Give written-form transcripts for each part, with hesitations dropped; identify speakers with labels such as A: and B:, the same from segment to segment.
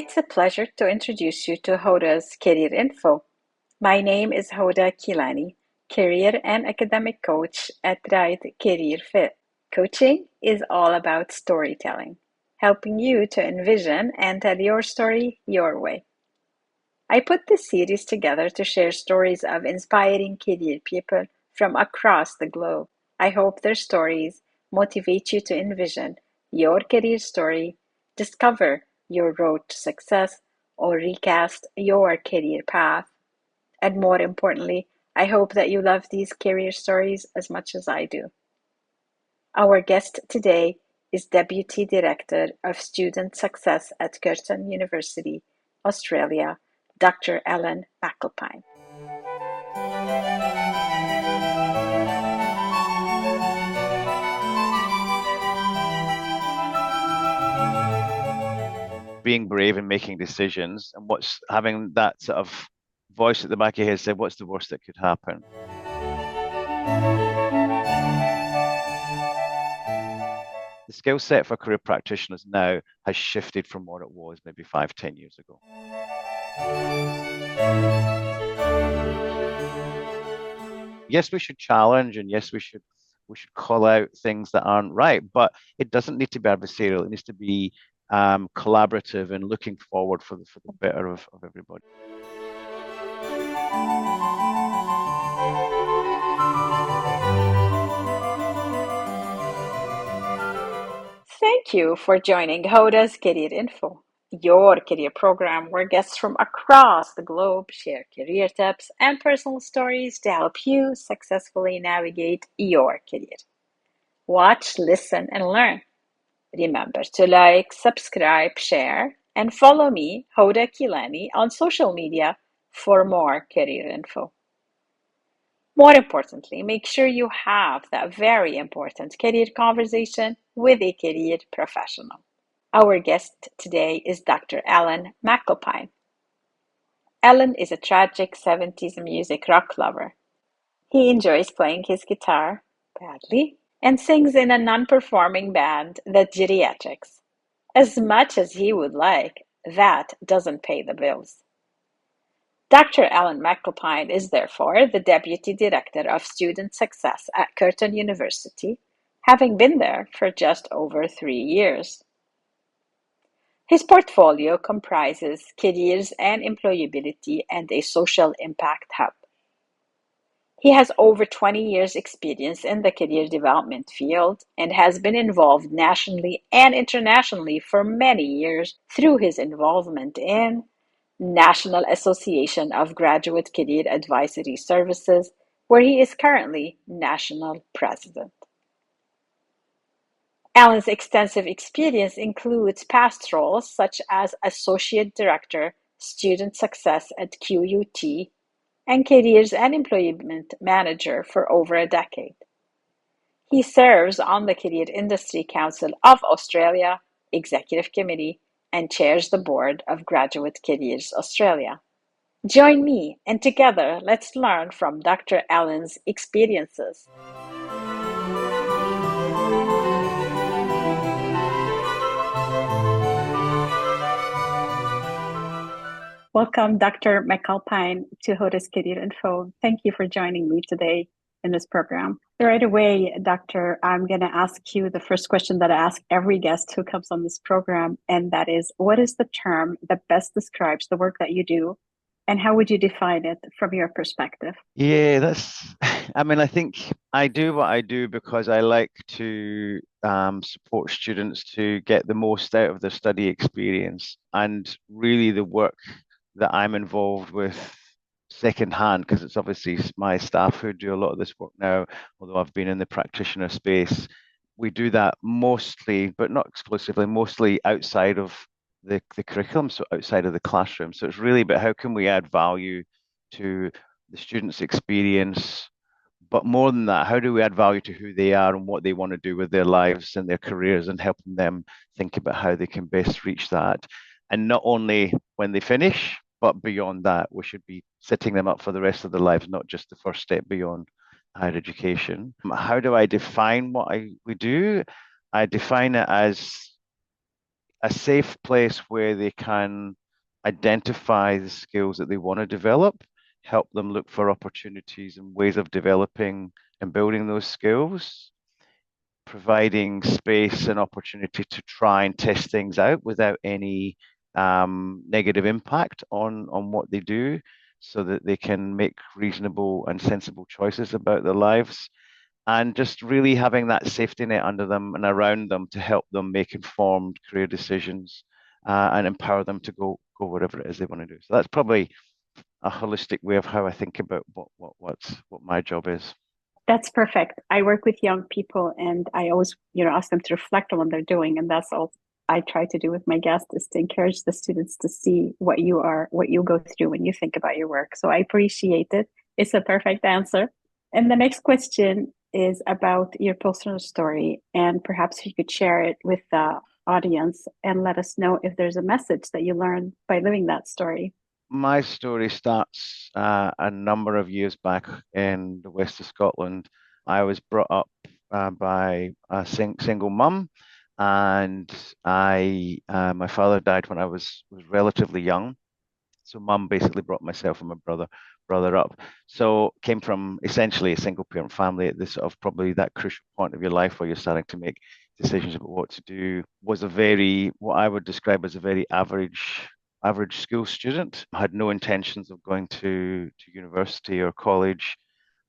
A: It's a pleasure to introduce you to Hoda's Career Info. My name is Hoda Kilani, career and academic coach at Right Career Fit. Coaching is all about storytelling, helping you to envision and tell your story your way. I put this series together to share stories of inspiring career people from across the globe. I hope their stories motivate you to envision your career story, discover your road to success, or recast your career path. And more importantly, I hope that you love these career stories as much as I do. Our guest today is Deputy Director of Student Success at Curtin University, Australia, Dr. Alan McAlpine.
B: Being brave and making decisions, and what's having that sort of voice at the back of your head say, what's the worst that could happen? The skill set for career practitioners now has shifted from what it was maybe 5, 10 years ago. Yes, we should challenge, and yes, we should call out things that aren't right, but it doesn't need to be adversarial. It needs to be collaborative and looking forward for the better of everybody.
A: Thank you for joining Hoda's Career Info, your career program where guests from across the globe share career tips and personal stories to help you successfully navigate your career. Watch, listen, and learn. Remember to like, subscribe, share, and follow me, Hoda Kilani, on social media for more career info. More importantly, make sure you have that very important career conversation with a career professional. Our guest today is Dr. Alan McAlpine. Alan is a tragic 70s music rock lover. He enjoys playing his guitar badly and sings in a non-performing band, the Geriatrics. As much as he would like, that doesn't pay the bills. Dr. Alan McAlpine is therefore the Deputy Director of Student Success at Curtin University, having been there for just over 3 years. His portfolio comprises careers and employability and a social impact hub. He has over 20 years' experience in the career development field and has been involved nationally and internationally for many years through his involvement in National Association of Graduate Career Advisory Services, where he is currently National President. Alan's extensive experience includes past roles such as Associate Director, Student Success at QUT, and Careers and Employment Manager for over a decade. He serves on the Career Industry Council of Australia Executive Committee and chairs the board of Graduate Careers Australia. Join me, and together let's learn from Dr. Alan's experiences. Welcome, Dr. McAlpine, to Hoda's Career Info. Thank you for joining me today in this program. Right away, Doctor, I'm going to ask you the first question that I ask every guest who comes on this program, and that is, what is the term that best describes the work that you do, and how would you define it from your perspective?
B: Yeah, I think I do what I do because I like to support students to get the most out of their study experience, and really the work that I'm involved with secondhand, because it's obviously my staff who do a lot of this work now, although I've been in the practitioner space. We do that mostly, but not exclusively, mostly outside of the curriculum, so outside of the classroom. So it's really about how can we add value to the students' experience, but more than that, how do we add value to who they are and what they want to do with their lives and their careers, and helping them think about how they can best reach that. And not only when they finish, but beyond that, we should be setting them up for the rest of their lives, not just the first step beyond higher education. How do I define what we do? I define it as a safe place where they can identify the skills that they want to develop, help them look for opportunities and ways of developing and building those skills, providing space and opportunity to try and test things out without any negative impact on what they do, so that they can make reasonable and sensible choices about their lives, and just really having that safety net under them and around them to help them make informed career decisions, and empower them to go whatever it is they want to do. So that's probably a holistic way of how I think about what my job is.
A: That's perfect. I work with young people and I always, ask them to reflect on what they're doing. And that's all I try to do with my guests is to encourage the students to see what you go through when you think about your work. So I appreciate it. It's a perfect answer. And the next question is about your personal story. And perhaps you could share it with the audience and let us know if there's a message that you learned by living that story.
B: My story starts a number of years back in the west of Scotland. I was brought up by a single mum, and I my father died when I was relatively young. So mum basically brought myself and my brother up. So came from essentially a single parent family at this sort of probably that crucial point of your life where you're starting to make decisions about what to do. Was a very what I would describe as a very average school student. Had no intentions of going to university or college,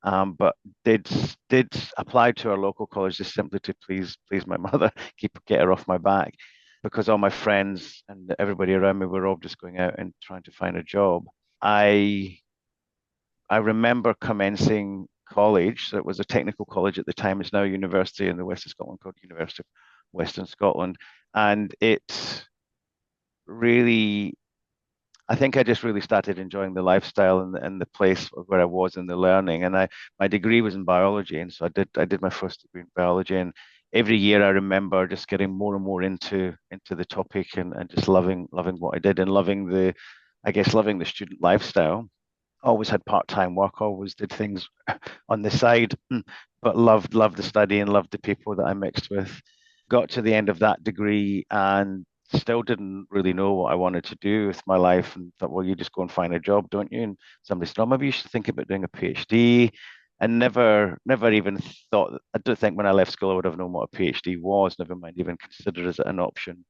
B: but did did apply to our local college just simply to please my mother, get her off my back, because all my friends and everybody around me were all just going out and trying to find a job. I I remember commencing college. So it was a technical college at the time. It's now a university in the west of Scotland called University of Western Scotland, and it really I think I just really started enjoying the lifestyle and the place where I was in the learning. And my degree was in biology, and so I did my first degree in biology. And every year I remember just getting more and more into the topic, and just loving what I did, and loving the student lifestyle. Always had part-time work, always did things on the side, but loved the study and loved the people that I mixed with. Got to the end of that degree and still didn't really know what I wanted to do with my life, and thought, well, you just go and find a job, don't you? And somebody said, oh, maybe you should think about doing a PhD. And never even thought, I don't think when I left school I would have known what a PhD was, never mind even consider it as an option.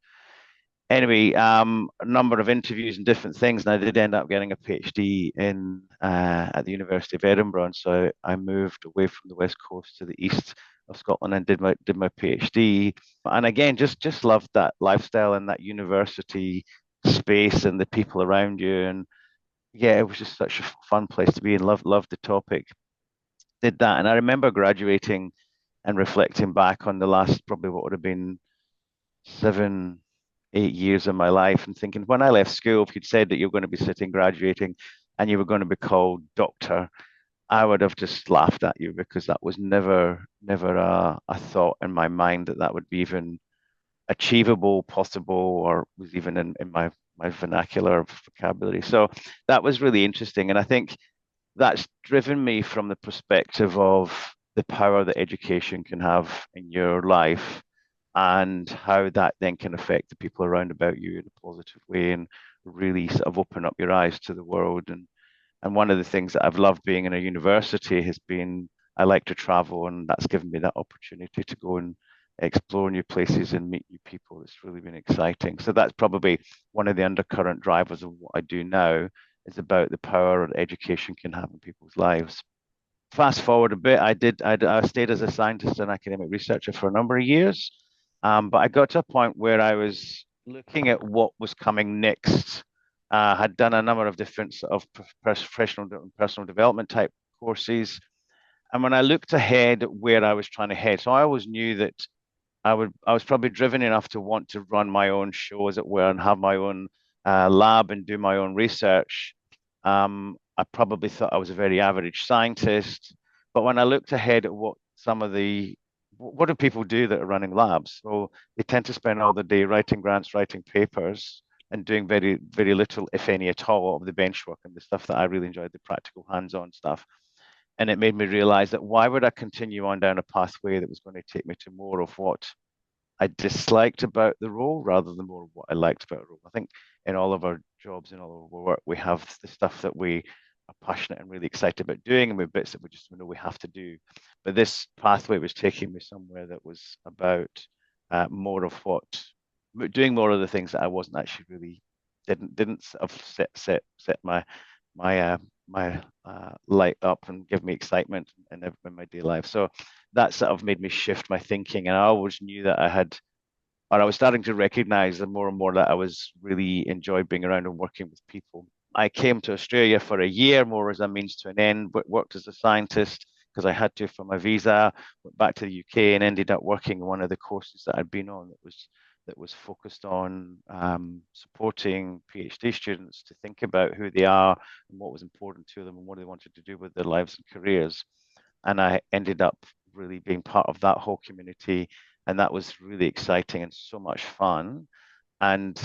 B: Anyway, a number of interviews and different things, and I did end up getting a PhD in at the University of Edinburgh, and so I moved away from the west coast to the east of Scotland and did my PhD. And again, just loved that lifestyle and that university space and the people around you, and yeah, it was just such a fun place to be, and loved the topic. Did that, and I remember graduating and reflecting back on the last probably what would have been 7, 8 years of my life, and thinking, when I left school, if you'd said that you're going to be sitting graduating and you were going to be called doctor, I would have just laughed at you, because that was never a thought in my mind that that would be even achievable, possible, or was even in my vernacular vocabulary. So that was really interesting. And I think that's driven me from the perspective of the power that education can have in your life, and how that then can affect the people around about you in a positive way, and really sort of open up your eyes to the world. And one of the things that I've loved being in a university has been, I like to travel, and that's given me that opportunity to go and explore new places and meet new people. It's really been exciting. So that's probably one of the undercurrent drivers of what I do now, is about the power that education can have in people's lives. Fast forward a bit, I stayed as a scientist and academic researcher for a number of years, but I got to a point where I was looking at what was coming next. Had done a number of different sort of professional and personal development type courses, and when I looked ahead at where I was trying to head, so I always knew that I was probably driven enough to want to run my own show, as it were, and have my own lab and do my own research. I probably thought I was a very average scientist, but when I looked ahead at what do people do that are running labs? Well, they tend to spend all the day writing grants, writing papers, and doing very little, if any at all, of the bench work and the stuff that I really enjoyed, the practical hands-on stuff. And it made me realize that why would I continue on down a pathway that was going to take me to more of what I disliked about the role rather than more what I liked about the role. I think in all of our jobs, in all of our work, we have the stuff that we are passionate and really excited about doing, and we have bits that we just know we have to do. But this pathway was taking me somewhere that was about more of what doing more of the things that I wasn't actually really didn't sort of set my my light up and give me excitement in my day life. So that sort of made me shift my thinking, and I always knew that I had, or I was starting to recognize the more and more that I was really enjoyed being around and working with people. I came to Australia for a year, more as a means to an end, but worked as a scientist because I had to for my visa, went back to the UK and ended up working on one of the courses that I'd been on that was focused on supporting PhD students to think about who they are and what was important to them and what they wanted to do with their lives and careers. And I ended up really being part of that whole community, and that was really exciting and so much fun. And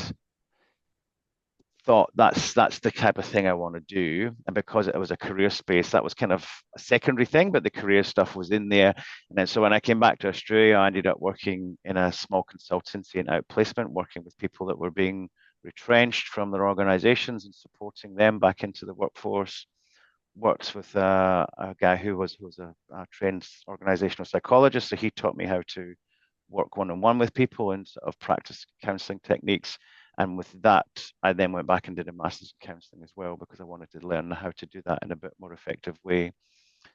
B: thought that's the type of thing I want to do. And because it was a career space, that was kind of a secondary thing, but the career stuff was in there. And then so when I came back to Australia, I ended up working in a small consultancy and outplacement, working with people that were being retrenched from their organizations and supporting them back into the workforce. Worked with a guy who was a trained organizational psychologist, so he taught me how to work one on one with people and sort of practice counseling techniques. And with that, I then went back and did a master's in counseling as well because I wanted to learn how to do that in a bit more effective way.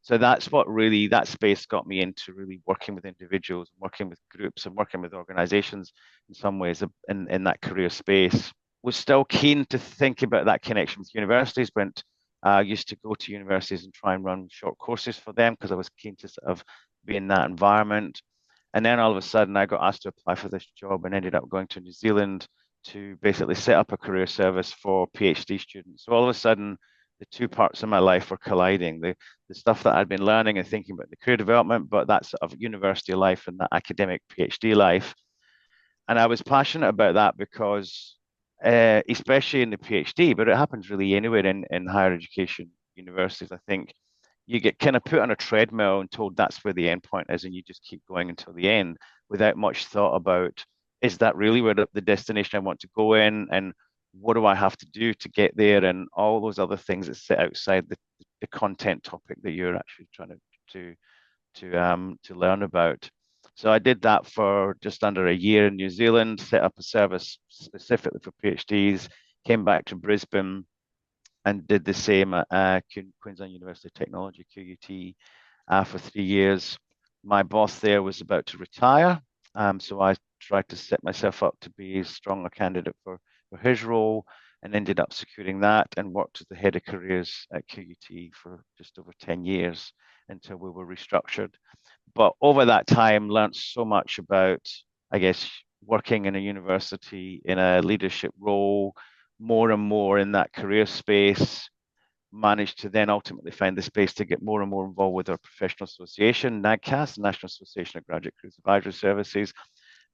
B: So that's what really that space got me into really working with individuals, working with groups, and working with organizations in some ways in that career space. Was still keen to think about that connection with universities. Went used to go to universities and try and run short courses for them because I was keen to sort of be in that environment. And then all of a sudden, I got asked to apply for this job and ended up going to New Zealand to basically set up a career service for PhD students. So all of a sudden, the two parts of my life were colliding. The stuff that I'd been learning and thinking about the career development, but that sort of university life and that academic PhD life. And I was passionate about that because, especially in the PhD, but it happens really anywhere in higher education universities, I think you get kind of put on a treadmill and told that's where the end point is, and you just keep going until the end without much thought about is that really where the destination I want to go in, and what do I have to do to get there, and all those other things that sit outside the content topic that you're actually trying to to learn about. So I did that for just under a year in New Zealand, set up a service specifically for PhDs, came back to Brisbane and did the same at Queensland University of Technology, QUT, for 3 years. My boss there was about to retire, so I tried to set myself up to be a stronger candidate for his role and ended up securing that and worked as the head of careers at QUT for just over 10 years until we were restructured. But over that time, learned so much about, I guess, working in a university in a leadership role, more and more in that career space. Managed to then ultimately find the space to get more and more involved with our professional association, NAGCAS, National Association of Graduate Careers Advisory Services,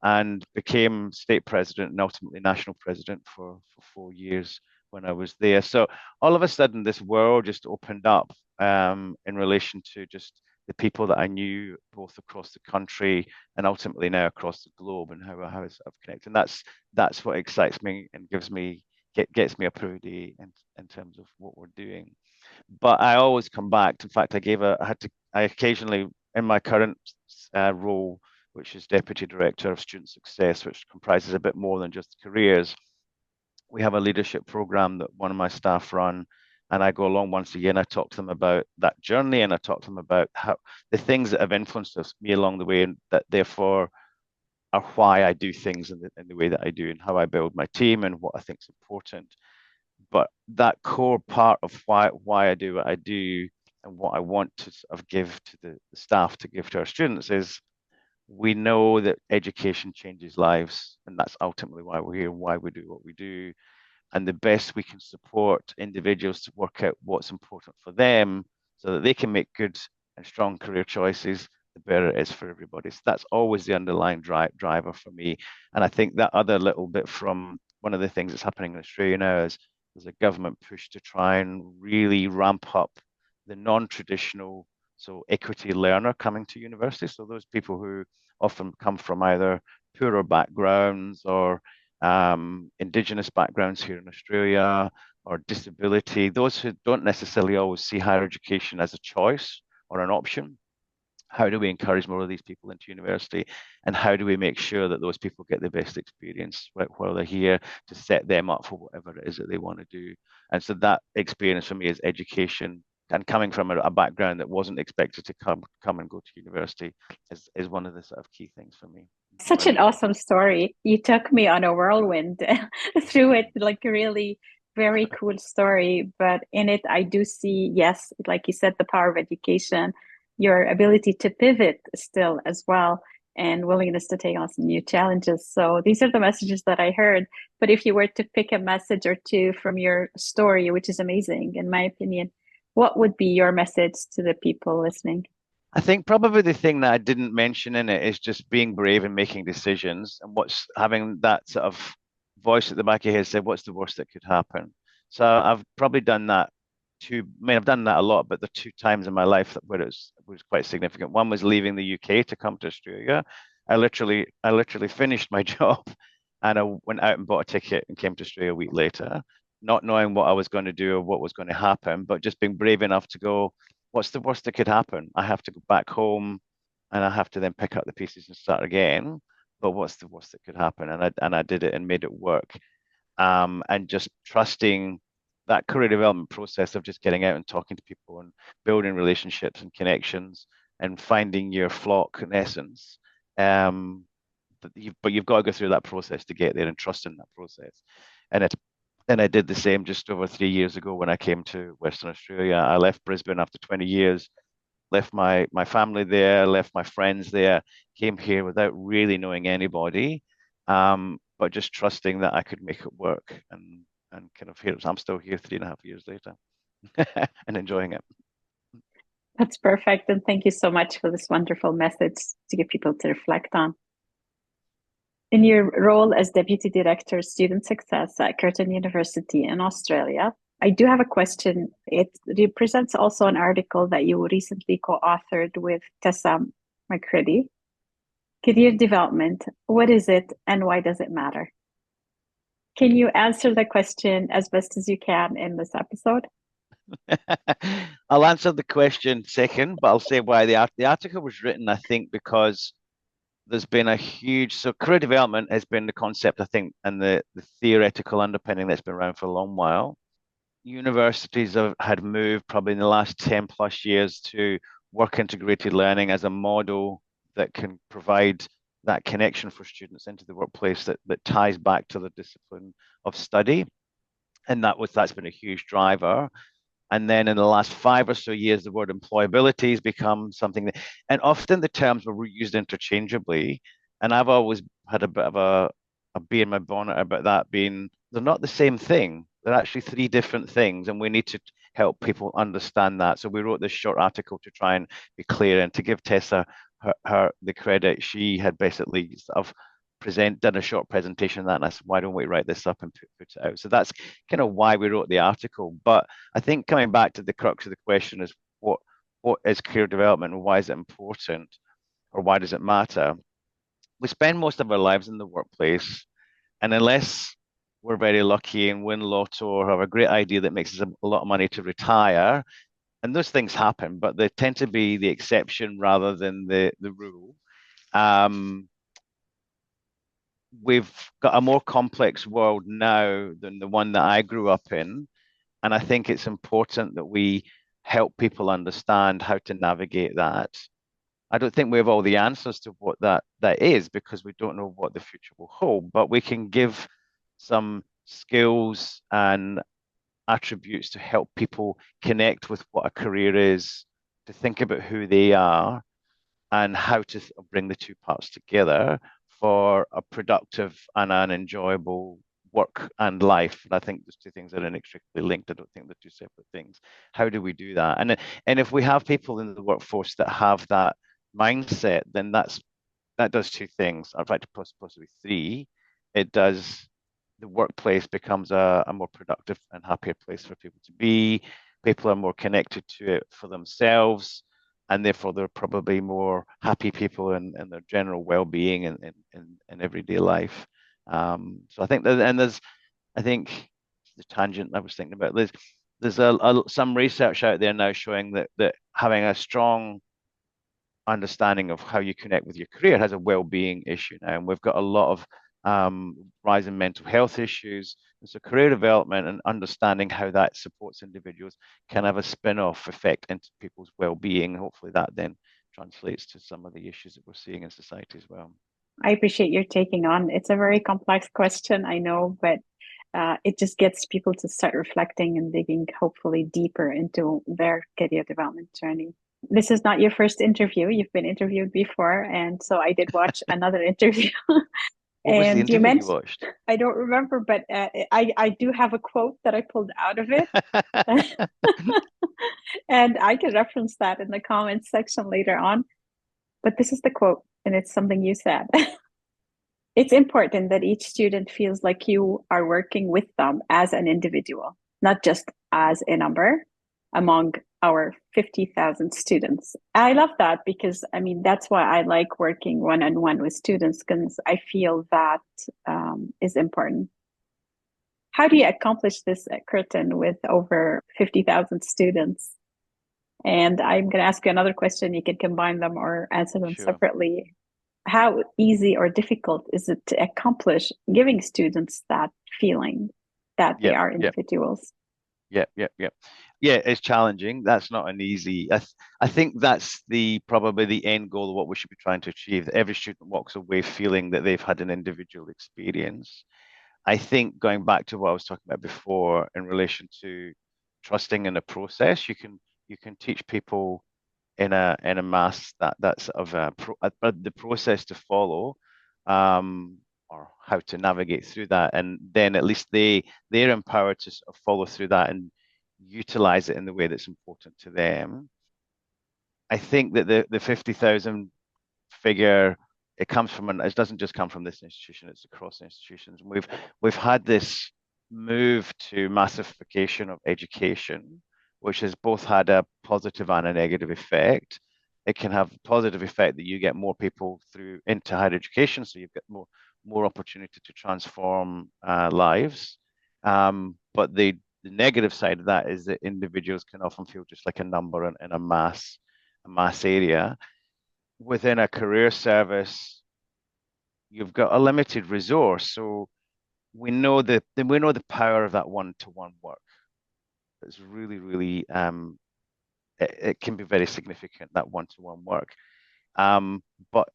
B: and became state president and ultimately national president for 4 years when I was there. So all of a sudden, this world just opened up in relation to just the people that I knew both across the country and ultimately now across the globe, and how I sort of connect. And that's what excites me and gets me up every day in terms of what we're doing. But I always come back. In fact, I occasionally in my current role, which is Deputy Director of Student Success, which comprises a bit more than just careers. We have a leadership program that one of my staff run, and I go along once a year and I talk to them about that journey, and I talk to them about how the things that have influenced me along the way, and that therefore are why I do things in the way that I do, and how I build my team, and what I think is important. But that core part of why I do what I do and what I want to sort of give to the staff to give to our students is we know that education changes lives, and that's ultimately why we're here and why we do what we do. And the best we can support individuals to work out what's important for them so that they can make good and strong career choices, the better it is for everybody. So that's always the underlying driver for me. And I think that other little bit from one of the things that's happening in Australia now is there's a government push to try and really ramp up the non-traditional, so equity learner coming to university. So those people who often come from either poorer backgrounds or indigenous backgrounds here in Australia or disability, those who don't necessarily always see higher education as a choice or an option. How do we encourage more of these people into university? And how do we make sure that those people get the best experience while they're here to set them up for whatever it is that they want to do? And so that experience for me is education. And coming from a background that wasn't expected to come and go to university is one of the sort of key things for me. What
A: Such
B: about
A: an
B: you?
A: awesome story. You took me on a whirlwind through it, like a really very cool story. But in it, I do see, yes, like you said, the power of education, your ability to pivot still as well, and willingness to take on some new challenges. So these are the messages that I heard. But if you were to pick a message or two from your story, which is amazing, in my opinion, what would be your message to the people listening?
B: I think probably the thing that I didn't mention in it is just being brave and making decisions and what's having that sort of voice at the back of your head say, what's the worst that could happen? So I've probably done that I mean, I've done that a lot, but the two times in my life where it was quite significant. One was leaving the UK to come to Australia. I literally finished my job and I went out and bought a ticket and came to Australia a week later, not knowing what I was going to do or what was going to happen, but just being brave enough to go, what's the worst that could happen? I have to go back home and I have to then pick up the pieces and start again. But what's the worst that could happen? And I did it and made it work. And just trusting that career development process of just getting out and talking to people and building relationships and connections and finding your flock in essence. Um, but you've got to go through that process to get there and trust in that process. And it and I did the same just over 3 years ago when I came to Western Australia. I left Brisbane after 20 years, left my family there, left my friends there, came here without really knowing anybody, but just trusting that I could make it work. And kind of here, I'm still here 3.5 years later and enjoying it.
A: That's perfect. And thank you so much for this wonderful message to give people to reflect on. In your role as Deputy Director Student Success at Curtin University in Australia, I do have a question. It represents also an article that you recently co-authored with Tessa McCready. Career development, what is it and why does it matter? Can you answer the question as best as you can in this episode?
B: I'll answer the question second, but I'll say why the article was written, I think, because there's been a huge career development has been the concept, I think, and the theoretical underpinning that's been around for a long while. Universities had moved probably in the last 10 plus years to work integrated learning as a model that can provide that connection for students into the workplace that ties back to the discipline of study. And that's been a huge driver. And then in the last 5 or so years, the word employability has become something that, and often the terms were used interchangeably. And I've always had a bit of a bee in my bonnet about that being, they're not the same thing. They're actually three different things. And we need to help people understand that. So we wrote this short article to try and be clear and to give Tessa her the credit. She had basically sort of done a short presentation on that, and I said, why don't we write this up and put it out? So that's kind of why we wrote the article. But I think coming back to the crux of the question is what is career development and why is it important or why does it matter? We spend most of our lives in the workplace, and unless we're very lucky and win lotto or have a great idea that makes us a lot of money to retire, and those things happen, but they tend to be the exception rather than the rule. Um, we've got a more complex world now than the one that I grew up in. And I think it's important that we help people understand how to navigate that. I don't think we have all the answers to what that is because we don't know what the future will hold, but we can give some skills and attributes to help people connect with what a career is, to think about who they are, and how to bring the two parts together for a productive and an enjoyable work and life. And I think those two things are inextricably linked. I don't think they're two separate things. How do we do that? And if we have people in the workforce that have that mindset, then that does two things. In fact, possibly three. It does the workplace becomes a more productive and happier place for people to be. People are more connected to it for themselves and therefore they're probably more happy people in their general well-being in everyday life. So I think that, and I think the tangent I was thinking about, there's some research out there now showing that having a strong understanding of how you connect with your career has a well-being issue now, and we've got a lot of rise in mental health issues. And so career development and understanding how that supports individuals can have a spin-off effect into people's well-being. Hopefully that then translates to some of the issues that we're seeing in society as well.
A: I appreciate your taking on. It's a very complex question, I know, but it just gets people to start reflecting and digging hopefully deeper into their career development journey. This is not your first interview. You've been interviewed before, and so I did watch another interview.
B: What was the
A: And you
B: interview you
A: mentioned,
B: watched?
A: I don't remember, but I do have a quote that I pulled out of it. And I can reference that in the comments section later on. But this is the quote, and it's something you said. It's important that each student feels like you are working with them as an individual, not just as a number among our 50,000 students. I love that because I mean, that's why I like working one on one with students because I feel that is important. How do you accomplish this at Curtin with over 50,000 students? And I'm going to ask you another question. You can combine them or answer them
B: Sure.
A: separately. How easy or difficult is it to accomplish giving students that feeling that they
B: Yep,
A: are
B: yep,
A: individuals?
B: yep, yep, yep. Yeah, it's challenging. That's not an easy. I think that's the probably the end goal of what we should be trying to achieve. That every student walks away feeling that they've had an individual experience. I think going back to what I was talking about before in relation to trusting in a process, you can teach people in a mass that sort of the process to follow, or how to navigate through that, and then at least they're empowered to sort of follow through that and utilize it in the way that's important to them. I think that the 50,000 figure, it doesn't just come from this institution, it's across institutions. And we've had this move to massification of education, which has both had a positive and a negative effect. It can have a positive effect that you get more people through into higher education, so you've got more opportunity to transform lives. But the negative side of that is that individuals can often feel just like a number in a mass area. Within a career service, you've got a limited resource. So we know the power of that one-to-one work. It's really, really it can be very significant, that one-to-one work. But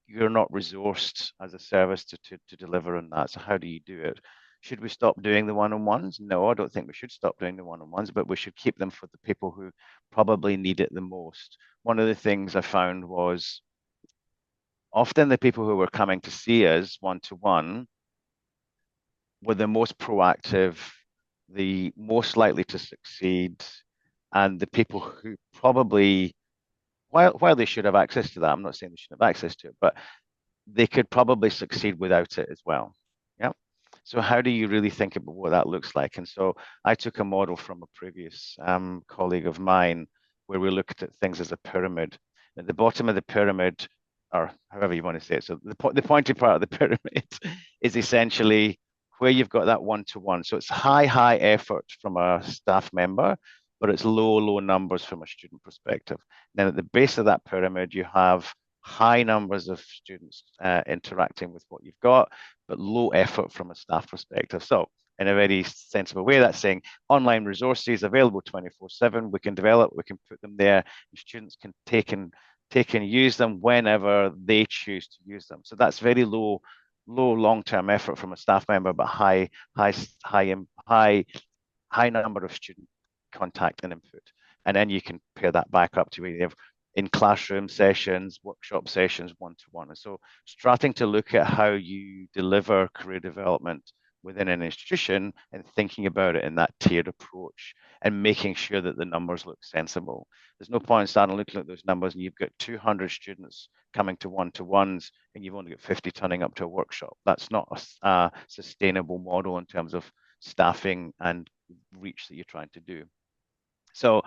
B: you're not resourced as a service to deliver on that. So how do you do it? Should we stop doing the one-on-ones? No, I don't think we should stop doing the one-on-ones, but we should keep them for the people who probably need it the most. One of the things I found was often the people who were coming to see us one to one were the most proactive, the most likely to succeed, and the people who probably, while they should have access to that, I'm not saying they should have access to it, but they could probably succeed without it as well. Yeah. So how do you really think about what that looks like? And so I took a model from a previous colleague of mine where we looked at things as a pyramid. At the bottom of the pyramid, or however you want to say it, so the pointy part of the pyramid is essentially where you've got that one-to-one. So it's high effort from a staff member, but it's low numbers from a student perspective. Then at the base of that pyramid, you have high numbers of students interacting with what you've got, but low effort from a staff perspective. So, in a very sensible way, that's saying online resources available 24/7. We can develop, we can put them there, and students can take and use them whenever they choose to use them. So that's very low long-term effort from a staff member, but high number of student contact and input. And then you can pair that back up to where you have in classroom sessions, workshop sessions, one-to-one. And so starting to look at how you deliver career development within an institution and thinking about it in that tiered approach and making sure that the numbers look sensible. There's no point in starting looking at those numbers and you've got 200 students coming to one-to-ones and you've only got 50 turning up to a workshop. That's not a sustainable model in terms of staffing and reach that you're trying to do. So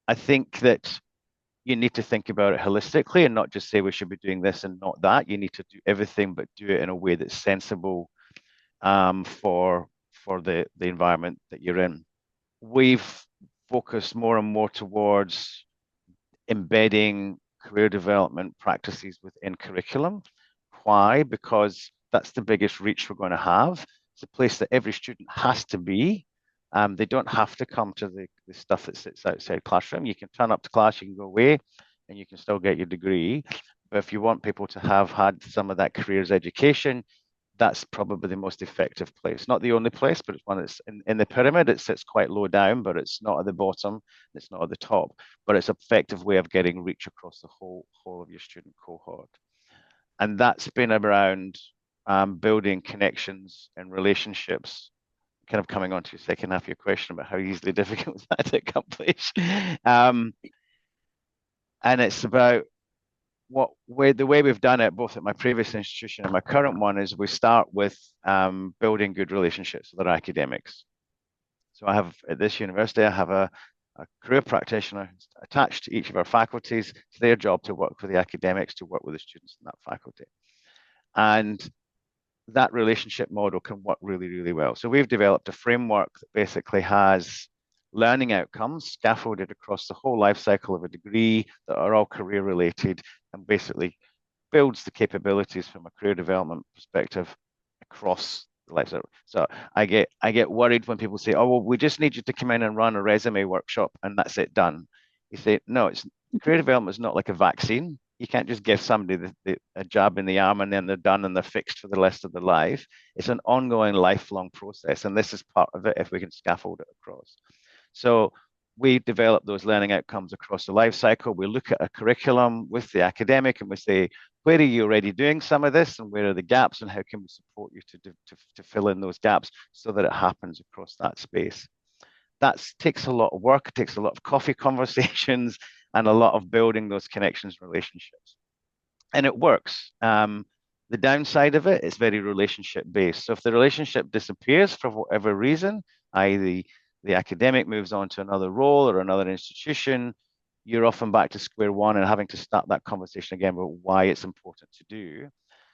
B: I think that you need to think about it holistically and not just say we should be doing this and not that. You need to do everything, but do it in a way that's sensible for the environment that you're in. We've focused more and more towards embedding career development practices within curriculum. Why? Because that's the biggest reach we're going to have. It's a place that every student has to be. They don't have to come to the stuff that sits outside classroom. You can turn up to class, you can go away, and you can still get your degree. But if you want people to have had some of that careers education, that's probably the most effective place. Not the only place, but it's one that's in the pyramid. It sits quite low down, but it's not at the bottom. It's not at the top. But it's an effective way of getting reach across the whole of your student cohort. And that's been around building connections and relationships. Kind of coming on to your second half of your question about how easily difficult is that to accomplish. Um, and it's about the way we've done it, both at my previous institution and my current one, is we start with building good relationships with our academics. So I have at this university, I have a career practitioner attached to each of our faculties. It's their job to work with the academics, to work with the students in that faculty. And that relationship model can work really, really well. So we've developed a framework that basically has learning outcomes scaffolded across the whole life cycle of a degree that are all career related and basically builds the capabilities from a career development perspective across the life cycle. So I get worried when people say, "Oh, well, we just need you to come in and run a resume workshop and that's it done." You say, "No, it's career development is not like a vaccine. You can't just give somebody a jab in the arm and then they're done and they're fixed for the rest of their life. It's an ongoing, lifelong process, and this is part of it if we can scaffold it across." So we develop those learning outcomes across the life cycle. We look at a curriculum with the academic and we say, where are you already doing some of this and where are the gaps and how can we support you to fill in those gaps so that it happens across that space. That takes a lot of work, it takes a lot of coffee conversations and a lot of building those connections and relationships. And it works. The downside of it is very relationship based. So if the relationship disappears for whatever reason, i.e., the academic moves on to another role or another institution, you're often back to square one and having to start that conversation again about why it's important to do.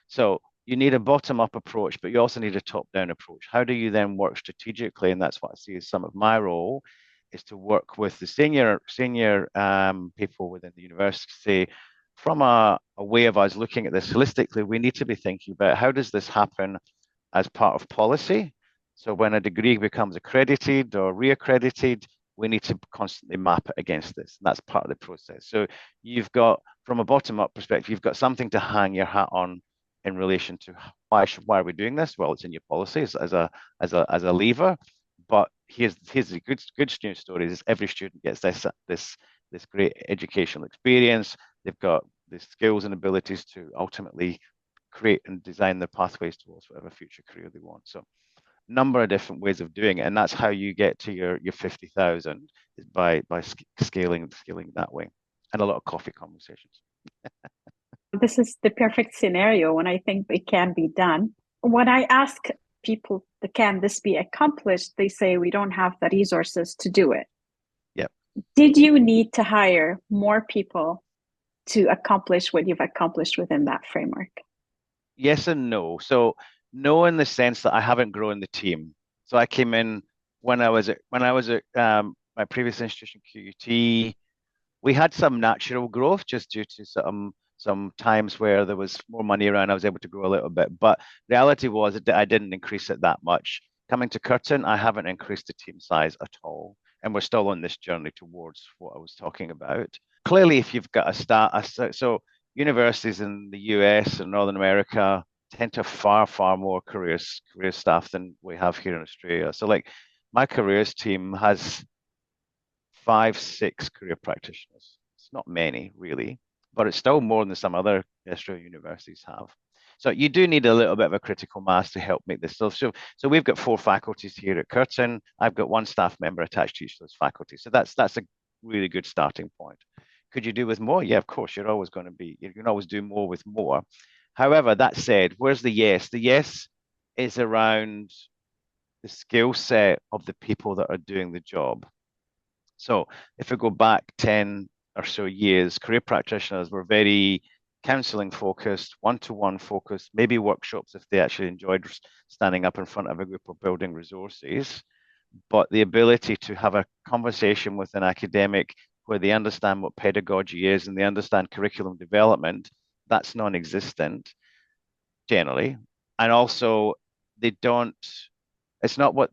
B: So you need a bottom up approach, but you also need a top down approach. How do you then work strategically? And that's what I see as some of my role is to work with the senior people within the university to say, from a way of us looking at this holistically, we need to be thinking about how does this happen as part of policy. So when a degree becomes accredited or reaccredited, we need to constantly map it against this. And that's part of the process. So you've got, from a bottom-up perspective, you've got something to hang your hat on in relation to why are we doing this? Well, it's in your policies as a lever. But here's the good news story is every student gets this great educational experience. They've got the skills and abilities to ultimately create and design their pathways towards whatever future career they want. So number of different ways of doing it, and that's how you get to your 50,000 is by scaling that way, and a lot of coffee conversations.
A: This is the perfect scenario when I think it can be done. When I ask people, can this be accomplished? They say we don't have the resources to do it.
B: Yep.
A: Did you need to hire more people to accomplish what you've accomplished within that framework?
B: Yes and no. So no, in the sense that I haven't grown the team. So I came in when I was at my previous institution, QUT. We had some natural growth just due to some times where there was more money around. I was able to grow a little bit, but reality was that I didn't increase it that much. Coming to Curtin, I haven't increased the team size at all, and we're still on this journey towards what I was talking about. Clearly, if you've got so universities in the US and Northern America tend to have far more career staff than we have here in Australia. So, like my careers team has 5, 6 career practitioners. It's not many, really, but it's still more than some other Australian universities have. So you do need a little bit of a critical mass to help make this. So we've got 4 faculties here at Curtin. I've got 1 staff member attached to each of those faculties. So that's a really good starting point. Could you do with more? Yeah, of course. You can always do more with more. However, that said, where's the yes? The yes is around the skill set of the people that are doing the job. So if we go back 10, or so years, career practitioners were very counseling focused, one-to-one focused, maybe workshops if they actually enjoyed standing up in front of a group or building resources. But the ability to have a conversation with an academic where they understand what pedagogy is and they understand curriculum development, that's non-existent generally. And also they don't, it's not what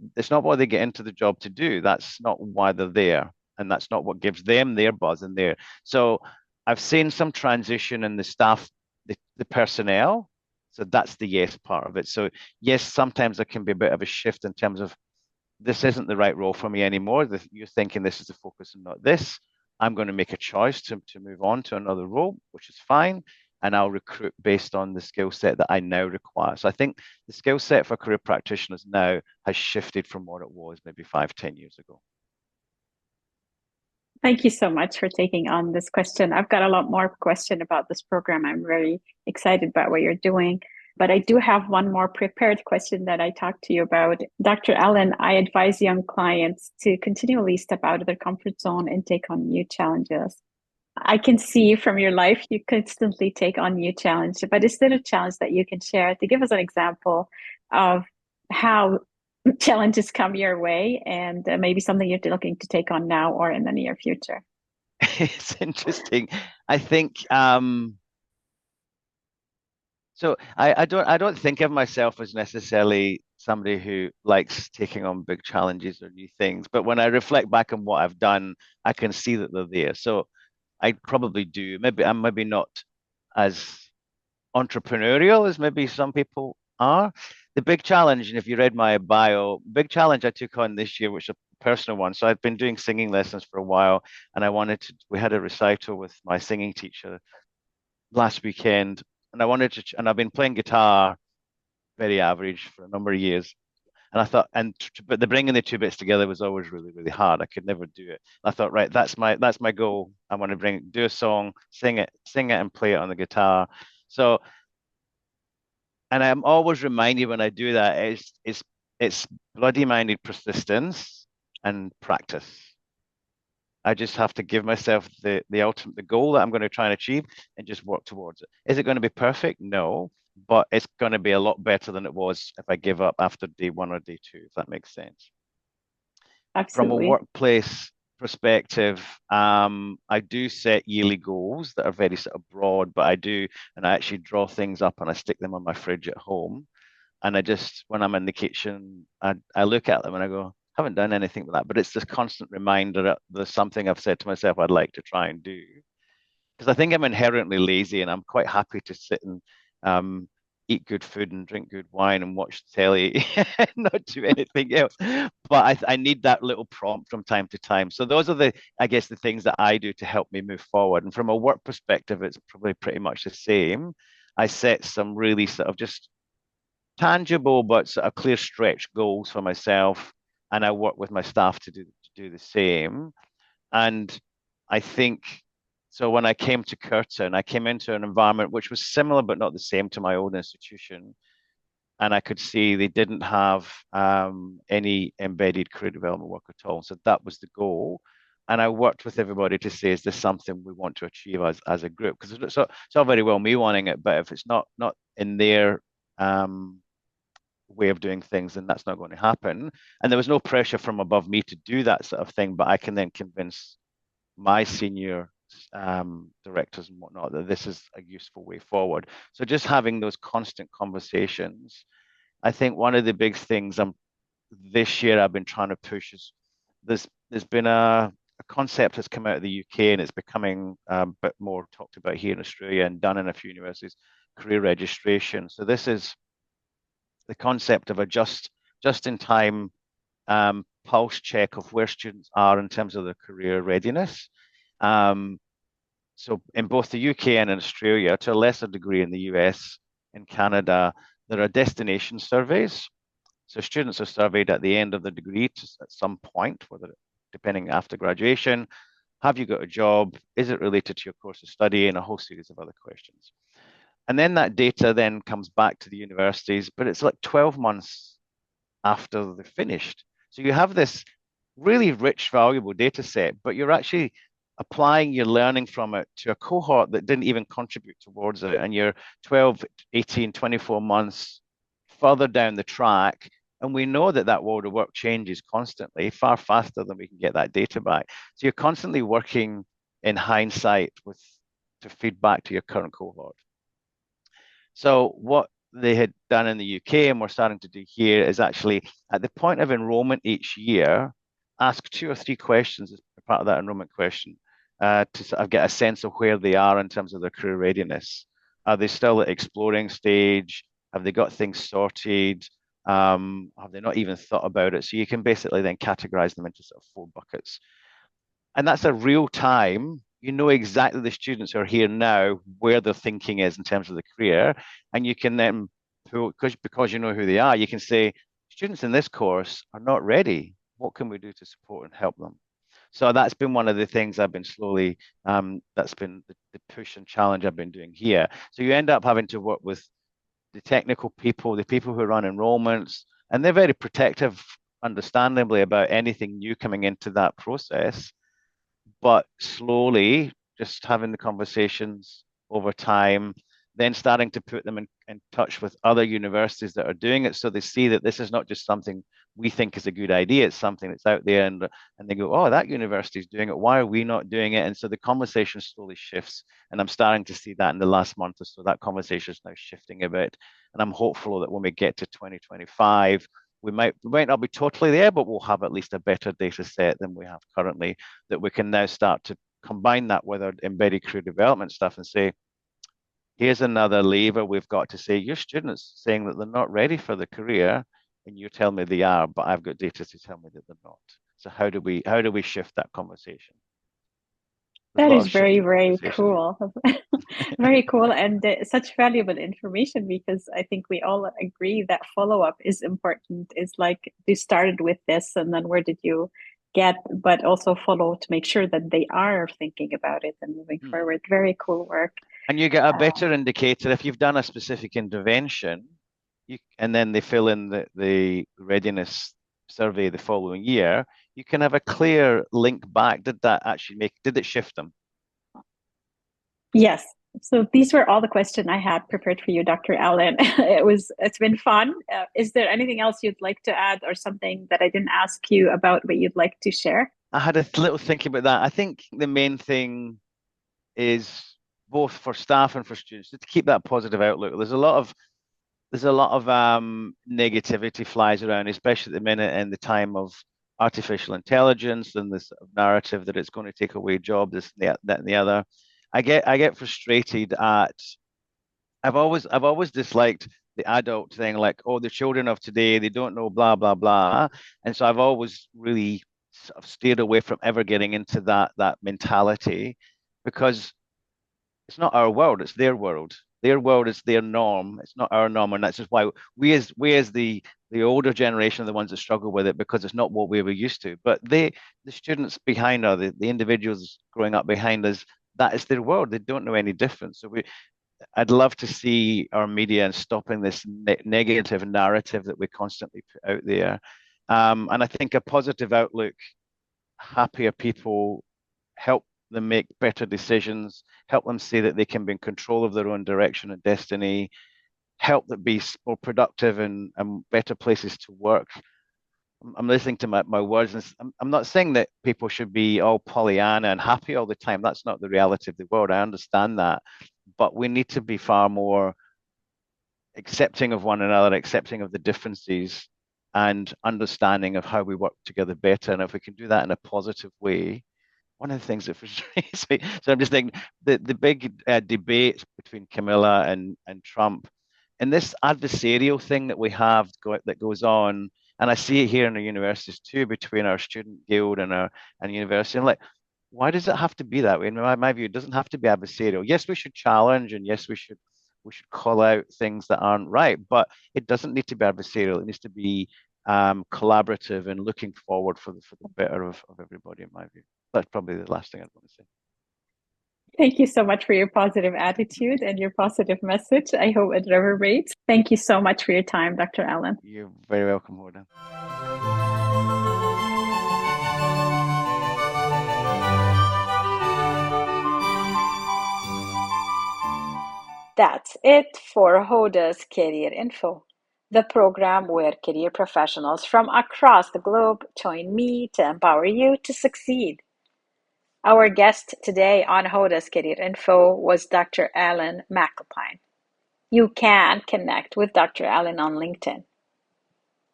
B: they get into the job to do. That's not why they're there. And that's not what gives them their buzz in there. So I've seen some transition in the staff, the personnel. So that's the yes part of it. So yes, sometimes there can be a bit of a shift in terms of this isn't the right role for me anymore. You're thinking this is the focus and not this. I'm going to make a choice to move on to another role, which is fine. And I'll recruit based on the skill set that I now require. So I think the skill set for career practitioners now has shifted from what it was maybe 5, 10 years ago.
A: Thank you so much for taking on this question. I've got a lot more question about this program. I'm very excited about what you're doing. But I do have one more prepared question that I talked to you about. Dr. Allen, I advise young clients to continually step out of their comfort zone and take on new challenges. I can see from your life you constantly take on new challenges, but is there a challenge that you can share to give us an example of how challenges come your way and maybe something you're looking to take on now or in the near future?
B: It's interesting. I think so I don't think of myself as necessarily somebody who likes taking on big challenges or new things. But when I reflect back on what I've done, I can see that they're there. So I probably do. Maybe I'm maybe not as entrepreneurial as maybe some people are. The big challenge, and if you read my bio, big challenge I took on this year, which is a personal one. So I've been doing singing lessons for a while, and we had a recital with my singing teacher last weekend, and and I've been playing guitar very average for a number of years. And I thought, but the bringing the two bits together was always really, really hard. I could never do it. I thought, right, that's my goal. I want to do a song, sing it, and play it on the guitar. So, and I'm always reminded when I do that, it's bloody minded persistence and practice. I just have to give myself the goal that I'm going to try and achieve and just work towards it. Is it going to be perfect? No, but it's going to be a lot better than it was if I give up after day one or day two, if that makes sense. From a
A: Absolutely.
B: workplace perspective, I do set yearly goals that are very sort of broad, but and I actually draw things up and I stick them on my fridge at home. And when I'm in the kitchen, I look at them and I go, haven't done anything with that. But it's this constant reminder that there's something I've said to myself I'd like to try and do. Because I think I'm inherently lazy and I'm quite happy to sit and um, eat good food and drink good wine and watch telly and not do anything else. But I need that little prompt from time to time. So those are I guess, the things that I do to help me move forward. And from a work perspective, it's probably pretty much the same. I set some really sort of just tangible but sort of clear stretch goals for myself, and I work with my staff to do the same. And I think so. When I came to Curtin, I came into an environment which was similar but not the same to my old institution, and I could see they didn't have any embedded career development work at all. So that was the goal. And I worked with everybody to say, is this something we want to achieve as a group? Because it's all very well me wanting it, but if it's not in their um, way of doing things, then that's not going to happen. And there was no pressure from above me to do that sort of thing, but I can then convince my senior directors and whatnot that this is a useful way forward. So just having those constant conversations, I think one of the big things this year I've been trying to push is there's been a concept that's come out of the UK and it's becoming a bit more talked about here in Australia and done in a few universities, career registration. So this is the concept of a just in time pulse check of where students are in terms of their career readiness. Um, so in both the UK and in Australia, to a lesser degree in the US, in Canada, there are destination surveys. So students are surveyed at the end of the degree at some point, whether depending after graduation, have you got a job? Is it related to your course of study? And a whole series of other questions. And then that data then comes back to the universities, but it's like 12 months after they're finished. So you have this really rich, valuable data set, but you're actually applying your learning from it to a cohort that didn't even contribute towards it. And you're 12, 18, 24 months further down the track. And we know that that world of work changes constantly, far faster than we can get that data back. So you're constantly working in hindsight with to feed back to your current cohort. So what they had done in the UK and we're starting to do here is actually at the point of enrollment each year, ask 2 or 3 questions as part of that enrollment question to sort of get a sense of where they are in terms of their career readiness. Are they still at exploring stage? Have they got things sorted? Have they not even thought about it? So you can basically then categorize them into sort of 4 buckets. And that's a real time. You know exactly the students who are here now, where their thinking is in terms of the career. And you can then pull, because you know who they are, you can say, students in this course are not ready. What can we do to support and help them? So that's been one of the things I've been slowly, that's been the push and challenge I've been doing here. So you end up having to work with the technical people, the people who run enrollments, and they're very protective, understandably, about anything new coming into that process, but slowly just having the conversations over time, then starting to put them in touch with other universities that are doing it so they see that this is not just something we think is a good idea, it's something that's out there, and they go, oh, that university is doing it, why are we not doing it? And so the conversation slowly shifts, and I'm starting to see that in the last month or so that conversation is now shifting a bit, and I'm hopeful that when we get to 2025 we might not be totally there, but we'll have at least a better data set than we have currently, that we can now start to combine that with our embedded career development stuff and say, here's another lever we've got to say, your students saying that they're not ready for the career, and you tell me they are, but I've got data to tell me that they're not. So how do we shift that conversation? There's a
A: That
B: lot
A: is
B: of
A: very,
B: shifting
A: very
B: conversations.
A: cool. Very cool, and such valuable information because I think we all agree that follow-up is important. It's like you started with this, and then where did you get, but also follow to make sure that they are thinking about it and moving
B: Hmm.
A: forward. Very cool work.
B: And you get a
A: Uh,
B: better indicator if you've done a specific intervention, and then they fill in the readiness survey the following year, you can have a clear link back. Did it shift them?
A: yes. So these were all the questions I had prepared for you, Dr. Allen. It's been fun. Is there anything else you'd like to add or something that I didn't ask you about but you'd like to share?
B: I had a little thinking about that. I think the main thing is both for staff and for students to keep that positive outlook. There's a lot of negativity flies around, especially at the minute in the time of artificial intelligence and this sort of narrative that it's going to take away jobs, this, that, and the other. I get frustrated at. I've always disliked the adult thing, like, oh, the children of today, they don't know blah blah blah, and so I've always really sort of steered away from ever getting into that mentality, because it's not our world, it's their world. Their world is their norm. It's not our norm. And that's just why we as the older generation are the ones that struggle with it, because it's not what we were used to. But the students behind us, the individuals growing up behind us, that is their world. They don't know any different. So I'd love to see our media and stopping this negative narrative that we constantly put out there. And I think a positive outlook, happier people, help them make better decisions, help them see that they can be in control of their own direction and destiny, help them be more productive and better places to work. I'm listening to my words, and I'm not saying that people should be all Pollyanna and happy all the time. That's not the reality of the world. I understand that. But we need to be far more accepting of one another, accepting of the differences, and understanding of how we work together better. And if we can do that in a positive way, one of the things that frustrates me. So I'm just thinking the big debate between Camilla and Trump, and this adversarial thing that we have that goes on, and I see it here in the universities too, between our student guild and university. I'm like, why does it have to be that way? In my view, it doesn't have to be adversarial. Yes, we should challenge, and yes, we should call out things that aren't right, but it doesn't need to be adversarial. It needs to be collaborative and looking forward for the better of everybody, in my view. That's probably the last thing I'd want to say.
A: Thank you so much for your positive attitude and your positive message. I hope it reverberates. Thank you so much for your time, Dr. Allen.
B: You're very welcome, Hoda.
A: That's it for Hoda's Career Info, the program where career professionals from across the globe join me to empower you to succeed. Our guest today on Hoda's Career Info was Dr. Alan McAlpine. You can connect with Dr. Alan on LinkedIn.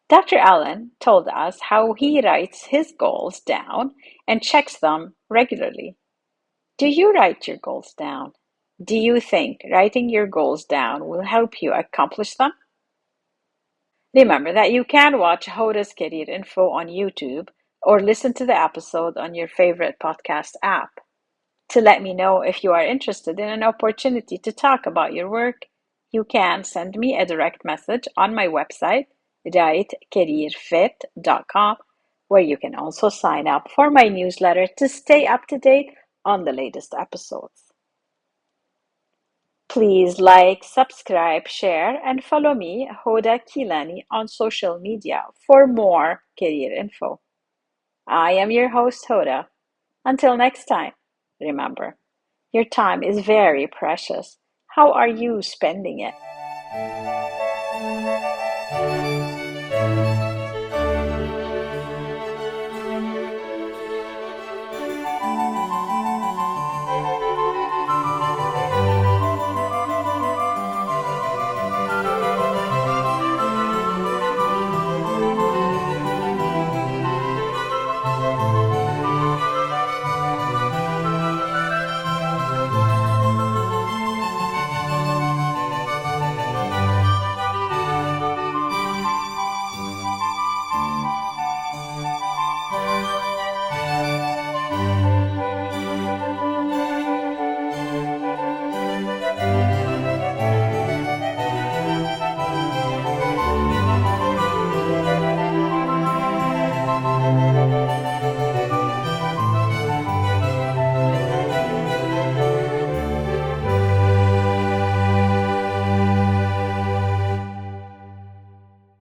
A: Dr. Allen told us how he writes his goals down and checks them regularly. Do you write your goals down? Do you think writing your goals down will help you accomplish them? Remember that you can watch Hoda's Career Info on YouTube or listen to the episode on your favorite podcast app. To let me know if you are interested in an opportunity to talk about your work, you can send me a direct message on my website, writecareerfit.com, where you can also sign up for my newsletter to stay up to date on the latest episodes. Please like, subscribe, share, and follow me, Hoda Kilani, on social media for more career info. I am your host, Hoda. Until next time, remember, your time is very precious. How are you spending it?